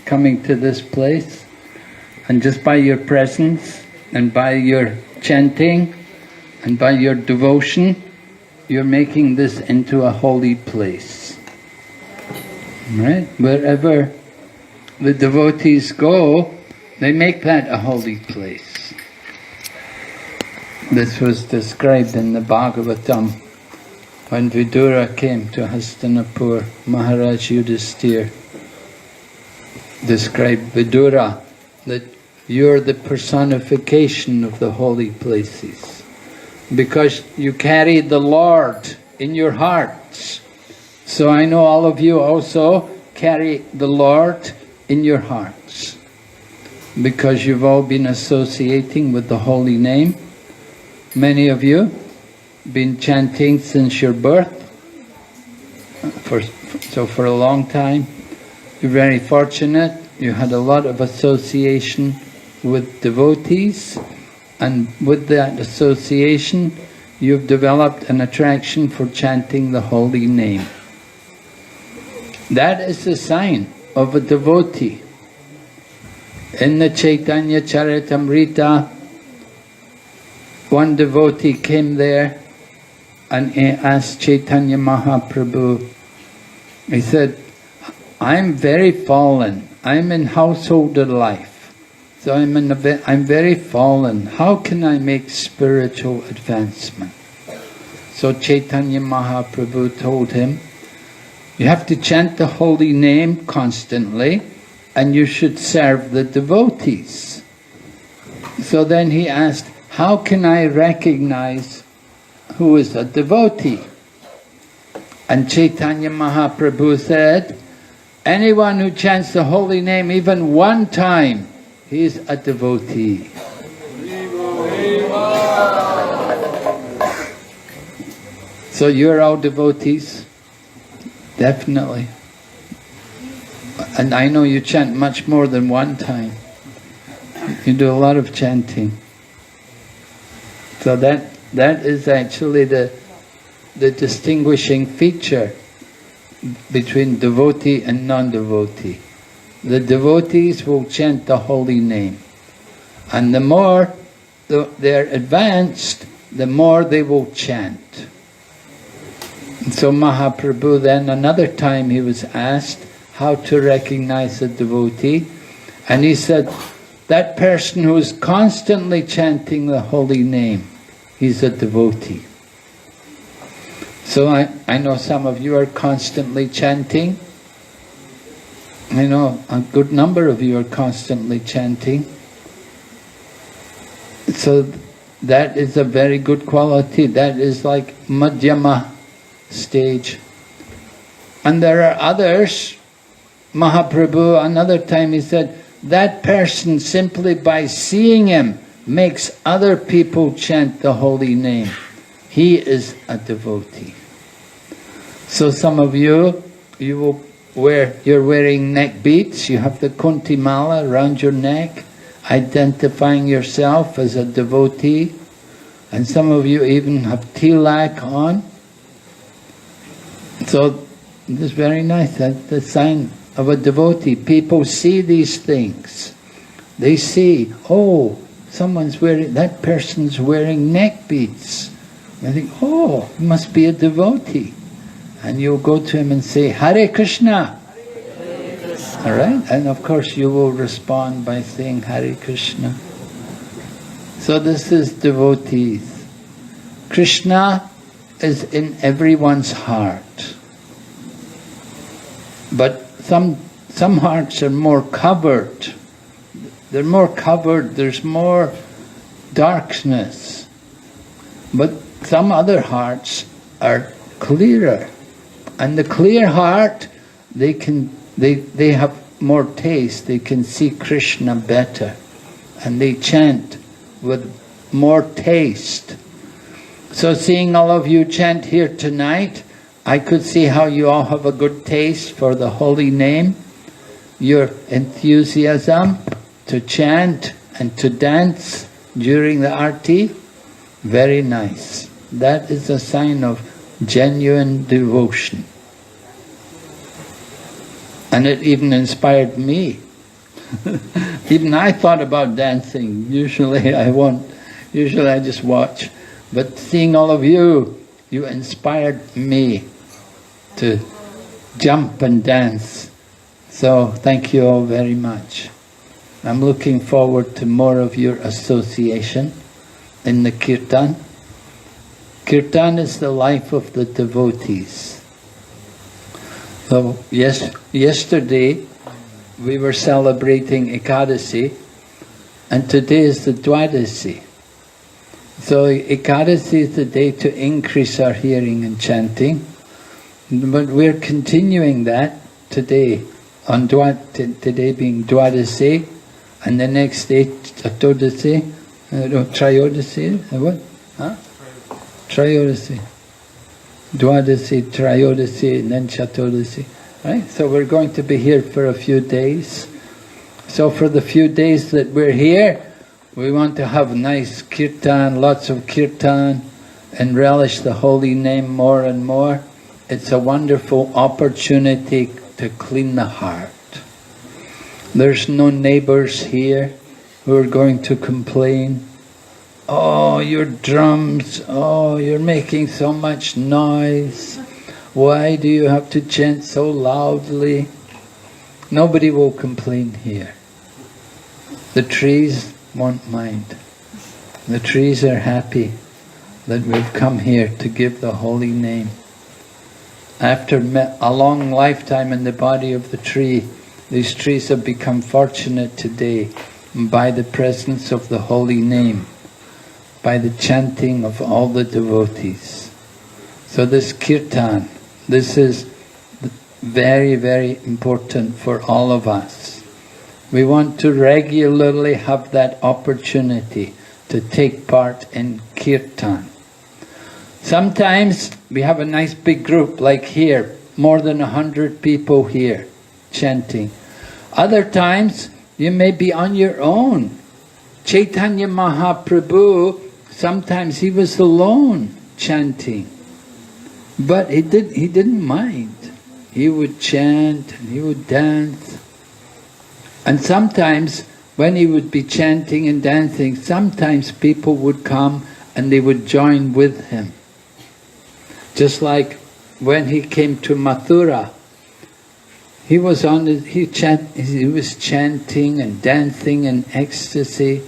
coming to this place, and just by your presence and by your chanting and by your devotion, you're making this into a holy place. Right? Wherever the devotees go, they make that a holy place. This was described in the Bhagavatam when Vidura came to Hastinapur. Maharaj Yudhisthira described Vidura, that you're the personification of the holy places, because you carry the Lord in your hearts. So I know all of you also carry the Lord in your hearts, because you've all been associating with the holy name. Many of you been chanting since your birth, so for a long time. You're very fortunate. You had a lot of association with devotees, and with that association you've developed an attraction for chanting the holy name. That is the sign of a devotee. In the Chaitanya Charitamrita, one devotee came there and he asked Chaitanya Mahaprabhu, he said, I'm very fallen, I'm in householder life, so I'm very fallen, how can I make spiritual advancement? So Chaitanya Mahaprabhu told him, you have to chant the holy name constantly and you should serve the devotees. So then he asked, how can I recognize who is a devotee? And Chaitanya Mahaprabhu said, anyone who chants the holy name even one time, he is a devotee. So you're all devotees? Definitely. And I know you chant much more than one time. You do a lot of chanting. So that is actually the distinguishing feature between devotee and non-devotee. The devotees will chant the holy name, and the more they're advanced, the more they will chant. And so Mahaprabhu then, another time he was asked how to recognize a devotee, and he said, that person who is constantly chanting the holy name, he's a devotee. So I know some of you are constantly chanting. I know a good number of you are constantly chanting. So that is a very good quality. That is like Madhyama stage. And there are others. Mahaprabhu, another time he said, that person simply by seeing him makes other people chant the holy name. He is a devotee. So some of you, you're wearing neck beads, you have the Kunti Mala around your neck, identifying yourself as a devotee. And some of you even have tilak on. So this is very nice, that's the sign of a devotee. People see these things. They see, oh, that person's wearing neck beads. I think, oh, he must be a devotee. And you'll go to him and say, Hare Krishna. Hare Krishna. All right? And of course you will respond by saying Hare Krishna. So this is devotees. Krishna is in everyone's heart. But some hearts are more covered. They're more covered, there's more darkness. But some other hearts are clearer. And the clear heart, they have more taste, they can see Krishna better. And they chant with more taste. So seeing all of you chant here tonight, I could see how you all have a good taste for the holy name. Your enthusiasm to chant and to dance during the arti, very nice. That is a sign of genuine devotion. And it even inspired me Even I thought about dancing. Usually I won't. Usually I just watch. But seeing all of you, you inspired me to jump and dance. So thank you all very much. I'm looking forward to more of your association in the kirtan. Kirtan is the life of the devotees. So yesterday we were celebrating Ekadasi, and today is the Dwadasi. So Ekadasi is the day to increase our hearing and chanting, but we're continuing that today, on today being Dwadasi, and the next day Chaturdasi, Trayodasi, what? Huh? Trayodasi. Dwadasi, Trayodasi, and then Chaturdasi. Right? So we're going to be here for a few days. So for the few days that we're here, we want to have nice kirtan, lots of kirtan, and relish the holy name more and more. It's a wonderful opportunity to clean the heart. There's no neighbors here who are going to complain. Oh, your drums, oh, you're making so much noise. Why do you have to chant so loudly? Nobody will complain here. The trees won't mind. The trees are happy that we've come here to give the holy name. After a long lifetime in the body of the tree, these trees have become fortunate today by the presence of the holy name, by the chanting of all the devotees. So this kirtan, this is very, very important for all of us. We want to regularly have that opportunity to take part in kirtan. Sometimes we have a nice big group like here, more than 100 people here chanting. Other times you may be on your own. Chaitanya Mahaprabhu, sometimes he was alone chanting. But he didn't mind. He would chant and he would dance. And sometimes when he would be chanting and dancing, sometimes people would come and they would join with him. Just like when he came to Mathura, he was chanting and dancing in ecstasy,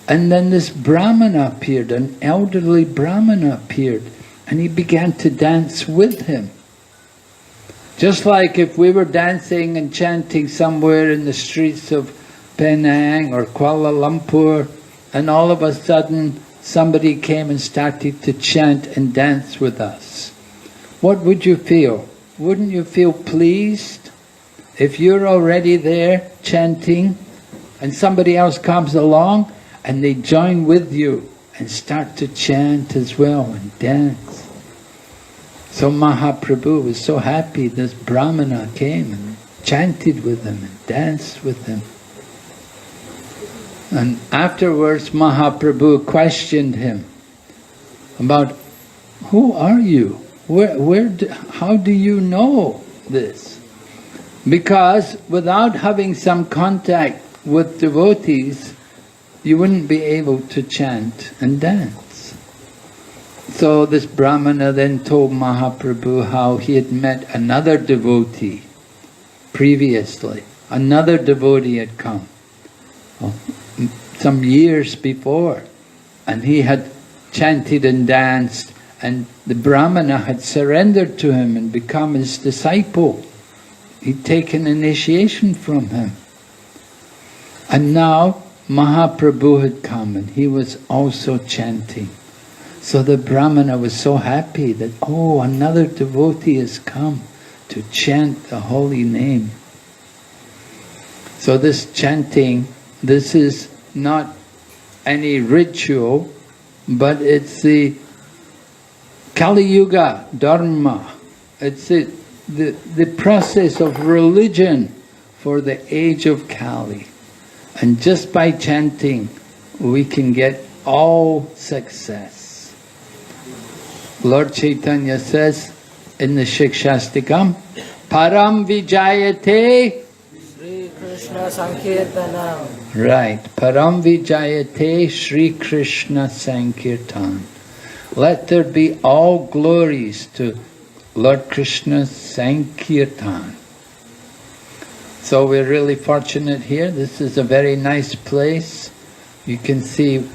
and then this Brahmana appeared, an elderly Brahmana appeared, and he began to dance with him. Just like if we were dancing and chanting somewhere in the streets of Penang or Kuala Lumpur, and all of a sudden somebody came and started to chant and dance with us. What would you feel? Wouldn't you feel pleased? If you're already there chanting and somebody else comes along and they join with you and start to chant as well and dance. So Mahaprabhu was so happy this Brahmana came and chanted with him and danced with him. And afterwards Mahaprabhu questioned him about, who are you? How do you know this? Because without having some contact with devotees, you wouldn't be able to chant and dance. So this Brahmana then told Mahaprabhu how he had met another devotee previously. Another devotee had come some years before, and he had chanted and danced, and the Brahmana had surrendered to him and become his disciple. He'd taken initiation from him. And now Mahaprabhu had come and he was also chanting. So the Brahmana was so happy that, oh, another devotee has come to chant the holy name. So this chanting, this is not any ritual, but it's the Kali Yuga Dharma. It's the process of religion for the age of Kali. And just by chanting, we can get all success. Lord Chaitanya says in the Shikshastikam, Param Vijayate Krishna Sankirtanam. Right. Param Vijayate Shri Krishna Sankirtan. Let there be all glories to Lord Krishna's Sankirtan. So we're really fortunate here. This is a very nice place. You can see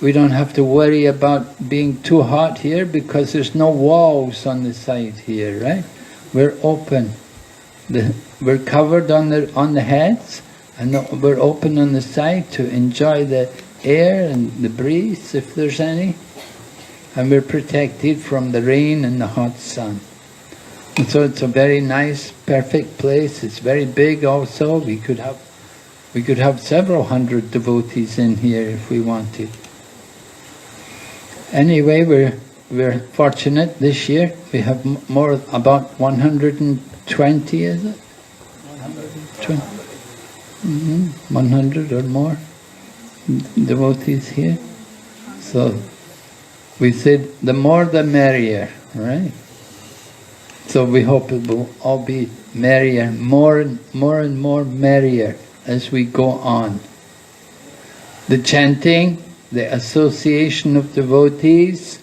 we don't have to worry about being too hot here because there's no walls on the side here, right? We're open. We're covered on the heads, and we're open on the side to enjoy the air and the breeze, if there's any. And we're protected from the rain and the hot sun. And so it's a very nice, perfect place. It's very big also. We could have several hundred devotees in here if we wanted. Anyway, we're fortunate this year. We have about 120, is it? 120. 100 or more devotees here. So we said the more the merrier, right? So we hope it will all be merrier, more and more merrier as we go on. The chanting, the association of devotees,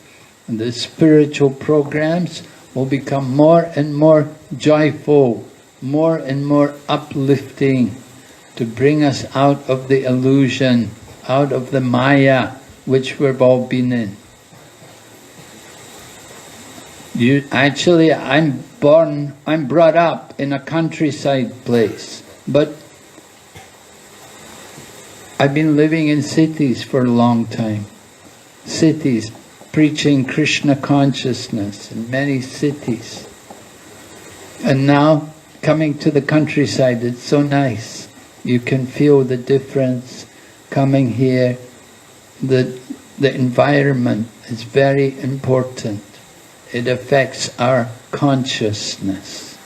and the spiritual programs will become more and more joyful, more and more uplifting, to bring us out of the illusion, out of the Maya which we've all been in. Actually, I'm brought up in a countryside place, but I've been living in cities for a long time. Cities, preaching Krishna consciousness in many cities. And now, coming to the countryside, it's so nice. You can feel the difference coming here. The environment is very important. It affects our consciousness.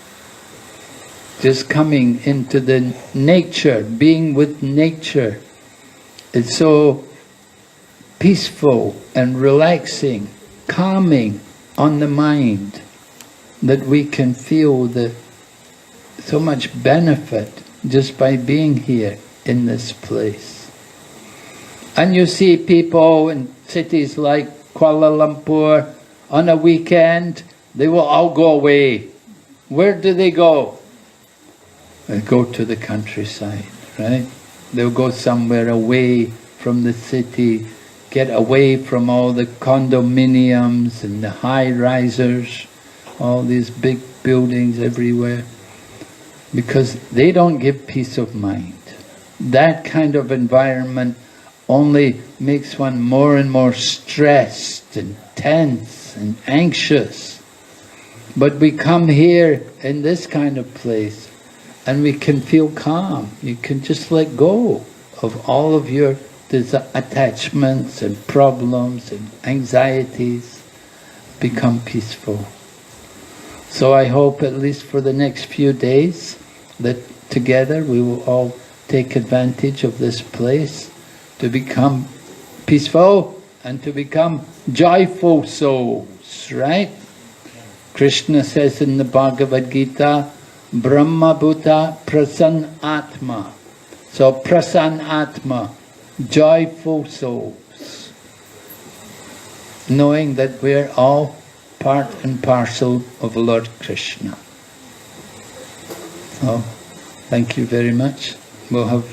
Just coming into the nature, being with nature, it's so peaceful and relaxing, calming on the mind, that we can feel so much benefit just by being here in this place. And you see people in cities like Kuala Lumpur, on a weekend, they will all go away. Where do they go? They go to the countryside, right? They'll go somewhere away from the city, get away from all the condominiums and the high-risers, all these big buildings everywhere, because they don't give peace of mind. That kind of environment only makes one more and more stressed and tense and anxious. But we come here in this kind of place and we can feel calm. You can just let go of all of your attachments and problems and anxieties, become peaceful. So I hope, at least for the next few days, that together we will all take advantage of this place to become peaceful and to become joyful souls, right? Krishna says in the Bhagavad Gita, Brahma Bhuta Prasan Atma. So Prasan Atma, joyful souls, knowing that we're all part and parcel of Lord Krishna. Oh, thank you very much. We'll have